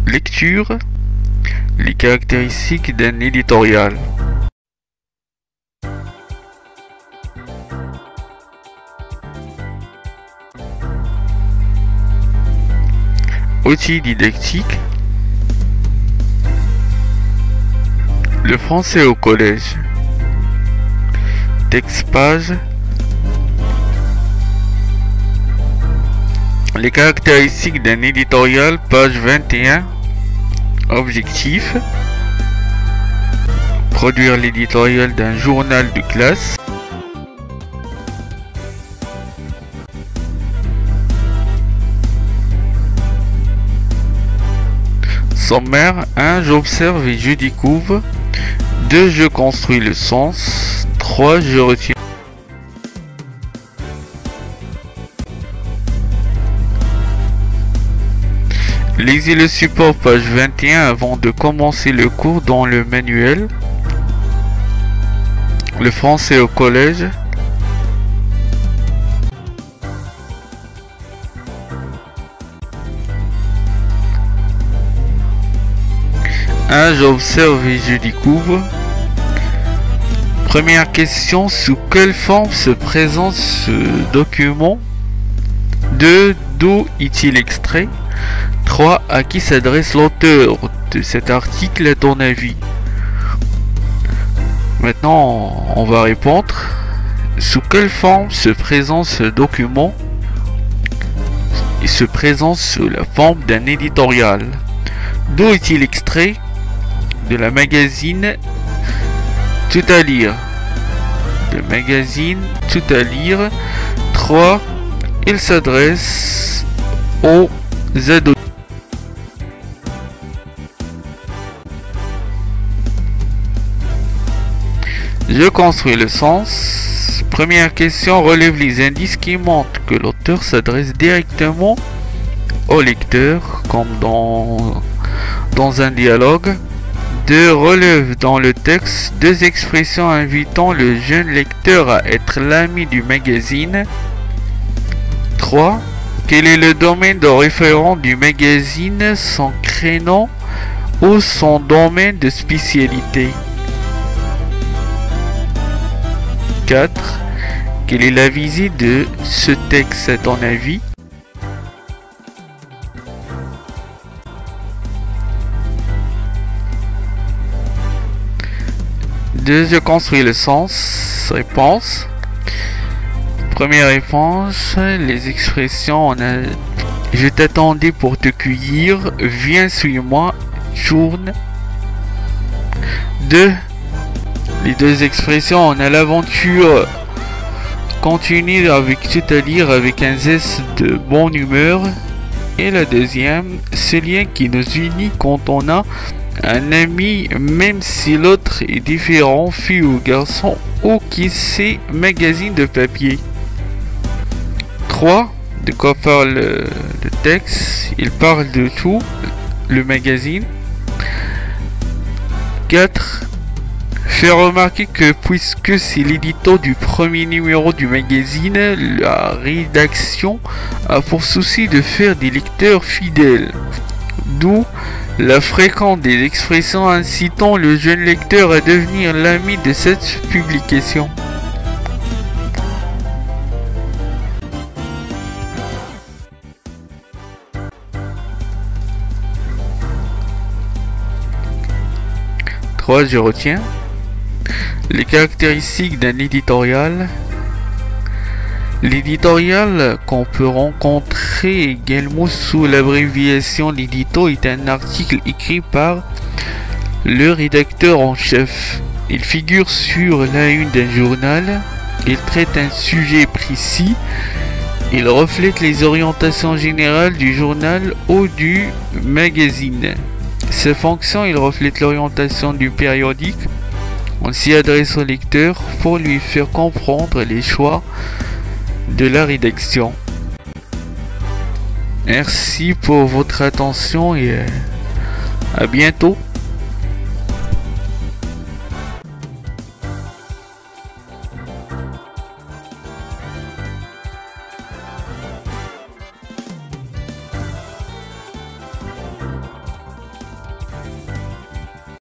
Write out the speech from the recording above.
Lecture. Les caractéristiques d'un éditorial. Outils didactiques. Le français au collège. Texte page. Les caractéristiques d'un éditorial, page 21. Objectif. Produire l'éditorial d'un journal de classe. Sommaire. 1. J'observe et je découvre. 2. Je construis le sens. 3. Je retiens. Lisez le support page 21 avant de commencer le cours dans le manuel. Le français au collège. J'observe et je découvre. Première question, sous quelle forme se présente ce document? 2. D'où est-il extrait? 3. À qui s'adresse l'auteur de cet article à ton avis? Maintenant, on va répondre. Sous quelle forme se présente ce document? Il se présente sous la forme d'un éditorial. D'où est-il extrait? De la magazine Tout à lire. Le magazine Tout à lire. 3. Il s'adresse aux ados. Je construis le sens. Première question, relève les indices qui montrent que l'auteur s'adresse directement au lecteur, comme dans un dialogue. 2. Relève dans le texte 2 expressions invitant le jeune lecteur à être l'ami du magazine. 3. Quel est le domaine de référence du magazine, son créneau ou son domaine de spécialité? 4. Quelle est la visée de ce texte à ton avis? Je construis le sens. Réponse. Première réponse, les expressions, je t'attendais pour te cueillir, viens suis-moi, tourne. 2. Les 2 expressions, on a l'aventure continue avec tout à lire avec un zeste de bonne humeur. Et la deuxième, ce lien qui nous unit quand on a un ami, même si l'autre est différent, fille ou garçon, ou qui sait, magazine de papier. 3. De quoi parle le texte? Il parle de tout, le magazine. 4. Faire remarquer que puisque c'est l'édito du premier numéro du magazine, la rédaction a pour souci de faire des lecteurs fidèles. D'où la fréquence des expressions incitant le jeune lecteur à devenir l'ami de cette publication. Je retiens. Les caractéristiques d'un éditorial. L'éditorial qu'on peut rencontrer également sous l'abréviation l'édito est un article écrit par le rédacteur en chef. Il figure sur la une d'un journal. Il traite un sujet précis. Il reflète les orientations générales du journal ou du magazine. Ses fonctions, il reflète l'orientation du périodique. On s'y adresse au lecteur pour lui faire comprendre les choix de la rédaction. Merci pour votre attention et à bientôt.